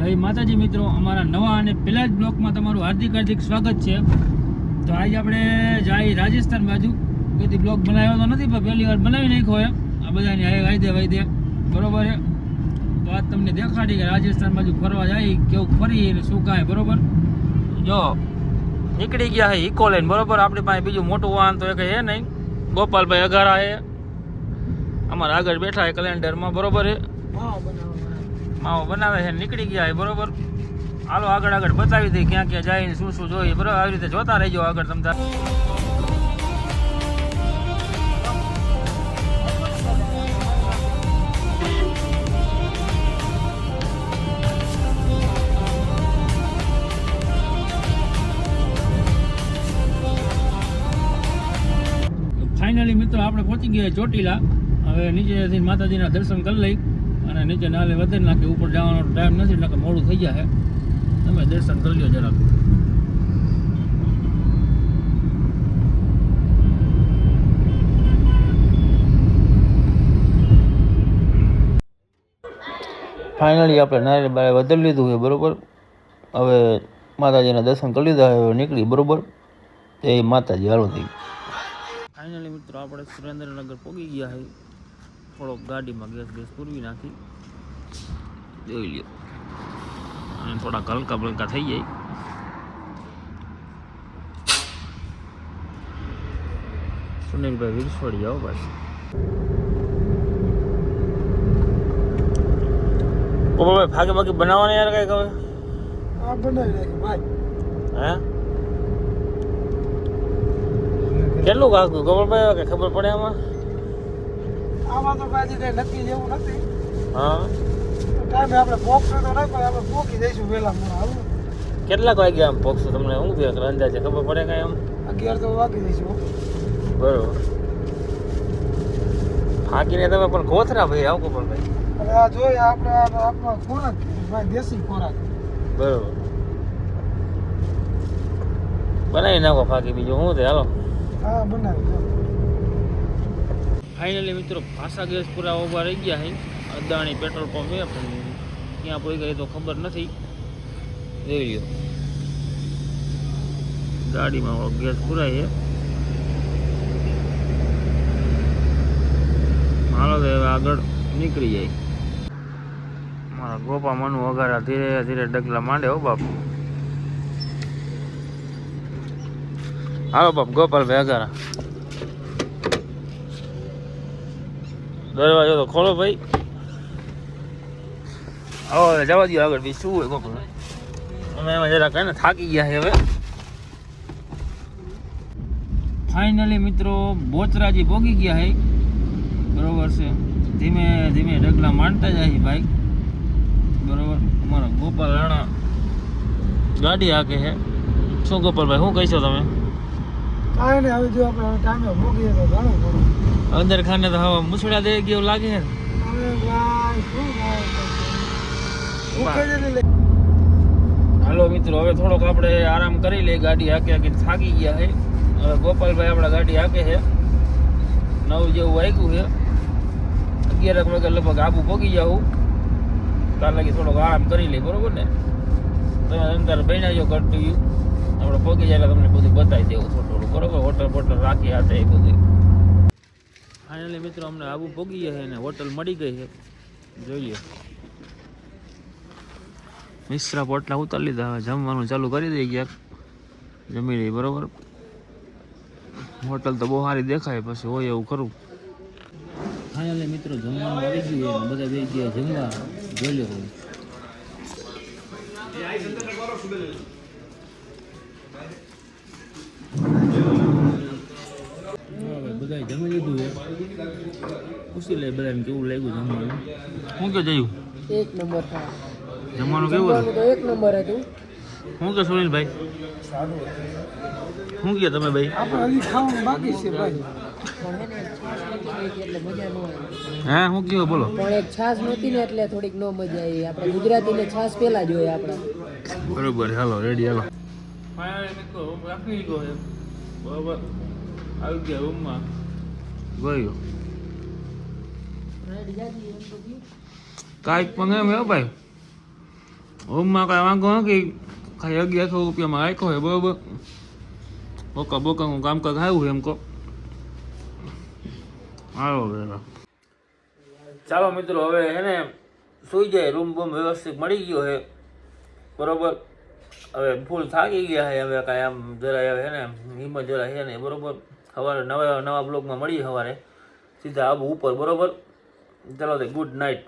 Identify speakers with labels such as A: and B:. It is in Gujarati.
A: જય માતાજી મિત્રો, અમારા નવા અને પહેલા જ બ્લોકમાં તમારું હાર્દિક સ્વાગત છે. તો આજે આપણે જાય રાજસ્થાન બાજુ. કોઈથી બ્લોક બનાવ્યો તો નથી, પણ પહેલી વાર બનાવી નાખ્યો હોય આ બધાની વાયદે બરોબર છે. તો આજ તમને દેખાડી કે રાજસ્થાન બાજુ ફરવા જાય કેવું ફરી અને શું કાંઈ બરોબર. જો નીકળી ગયા છે ઇકો લાઈન બરોબર. આપણી પાસે બીજું મોટું વાહન તો એ કંઈ છે નહીં. ગોપાલભાઈ અઘારા છે અમારા આગળ બેઠા છે કેલેન્ડરમાં બરોબર છે. માવો બનાવે છે, નીકળી ગયા છે બરોબર. હાલો આગળ આગળ બતાવી દઈએ ક્યાં ક્યાં જાય ને શું શું જોઈએ બરોબર. આવી રીતે જોતા રહેજો આગળ તમતા. ફાઇનલી મિત્રો આપણે પહોંચી ગયા ચોટીલા. હવે નીચેથી માતાજીના દર્શન કરી લઈ અને નીચે નાલે વધારી નાખી. ઉપર જવાનો ટાઈમ નથી એટલે મોડું થઈ જાય. તમે દર્શન કરી લો જરાક. ફાઇનલી આપણે નારે બારે વધારી લીધું છે બરોબર. હવે માતાજીના દર્શન કરી લીધા. હવે નીકળી બરોબર. એ માતાજી હાલો થઈ. ફાઇનલી મિત્રો આપણે સુરેન્દ્રનગર પહોંચી ગયા છે. થોડોક ગાડીમાં ગેસ પૂરવી નાખી જોઈ લ્યો અને થોડાક હલકા બલકા થઈ જાય. સુનિલભાઈ વિરસોડી આવો બસ. ભાઈ ભાગે બાકી બનાવવાની યાર કઈ ખબર બનાવી નાખી ભાઈ. હે કેટલું કાકું ગોપાલભાઈ કે ખબર પડે આમાં? આમાં તો પાછી કઈ નક્કી જેવું નથી. હા ટાઈમે આપણે પોકશું તો નહીં, પણ આપણે પોકી જઈશું વહેલા મોડા. આવું કેટલાક વાગ્યા આમ પોકશું તમને શું થયું અંદાજે ખબર પડે કઈ? આમ 11 તો વાગી જઈશું બરોબર. હાકીને તમે પણ કોથરા ભાઈ આવું પણ ભાઈ. અરે આ જોઈએ આપણે આપણો ખોરાક ભાઈ દેશી ખોરાક બરોબર. બનાવી નાખો ફાકી બીજું શું છે હાલો. હા બનાવી. ફાઇનલી મિત્રો પાસા ગેસ પૂરા ઊભા રહી ગયા છે. અદાણી પેટ્રોલ પંપ છે પણ ક્યાં પડી ગઈ તો ખબર નથી. જોઈ લ્યો ગાડીમાં ગેસ પૂરાય છે. હાલો તો હવે આગળ નીકળી જાય. મારા ગોપા મનુ વગાડા ધીરે ધીરે ડગલા માંડે હો બાપ. હાલો બાપ ગોપાલભાઈ અગારા. દરવાજો તો ખોલો ભાઈ. હવે જવા દો આગળ બી શું હોય ગોપાલ. અમે એમાં જરા કઈ ને થાકી ગયા છે હવે. ફાઇનલી મિત્રો બોચરાજી પોગી ગયા છે બરોબર છે. ધીમે ધીમે ડગલા માંડતા જાય છે બાઈક બરોબર. અમારા ગોપાલ રાણા ગાડી હાકે છે. શું ગોપાલભાઈ શું કહીશો તમે? કાંઈ નહીં, હવે જો આપણે ટાઈમે ભોગીએ તો ઘણું ઘણું. અંદર ખાને તો હવે મુસડા દે ગયો લાગે છે. હાલો મિત્રો હવે થોડોક આપણે આરામ કરી લઈએ. ગાડી હાકી હાકી થાકી ગયા છે. હવે ગોપાલભાઈ આપણા ગાડી હાકે છે. 9 જેવું વાગ્યું છે. 11 વાગે લગભગ આબુ પહોંચી જાઉં. તાર લાગી થોડોક આરામ કરી લઈએ બરોબર ને. તમે અંદર બન્યા જો કન્ટિન્યુ. આપણે પહોંચી જાય એટલે તમને બધું બતાવી દેવું થોડું બરોબર. હોટલ બોટલ રાખી હાથે એ બધું. ફાઇનલી મિત્રો અમને આબુ પહોંચી ગયા છે અને હોટલ મળી ગઈ છે. જોઈએ મિશ્રા પોટલા ઉતારી લીધા. હવે જમવાનું ચાલુ કરી દઈએ. ક્યાંક જમી રહી બરોબર. હોટલ તો બહુ સારી દેખાય પછી હોય એવું કરું. ફાઇનલી મિત્રો જમવાનું આવી ગયું છે. બધા બે ગયા જમવા. જોઈ લો બધા જમી લીધું છે. પૂછી લે બધાને કેવું લાગ્યું જમવાનું. શું કે જયું? એક નંબર. જમવાનું કેવું હતું? એક નંબર હતું. શું કે સુનિલભાઈ? શું કે તમે ભાઈ? આપણે હજી ખાવાનું બાકી છે ભાઈ. હા શું કયો બોલો? પણ એક છાશ નહોતી ને એટલે થોડીક નો મજા આવી. આપણે ગુજરાતીને છાશ પેલા જોઈએ આપણે બરોબર. હાલો રેડી હાલો. ફાઇનલી મિત્રો રૂમ રાખી ગયો છે બરોબર. આવી ગયા રૂમમાં. ગયો કાંઈક પણ એમ હે ભાઈ. હોમમાં કાંઈ વાંધો નથી, ખાલી 1100 રૂપિયામાં રાખ્યો હોય બરોબર. બોકાનું કામકાજ આવ્યું એમ કહો. હાલો ચાલો મિત્રો, હવે હે ને સુઈ જાય. રૂમ બૂમ વ્યવસ્થિત મળી ગયો છે બરોબર. હવે ફૂલ થાકી ગયા છે, હવે કાંઈ આમ જરાય હવે હે ને હિંમત જરા છે નહીં બરોબર. સવારે નવા બ્લોગમાં મળીએ, સવારે સીધા આબુ ઉપર બરોબર. ચાલો તો ગુડ નાઇટ.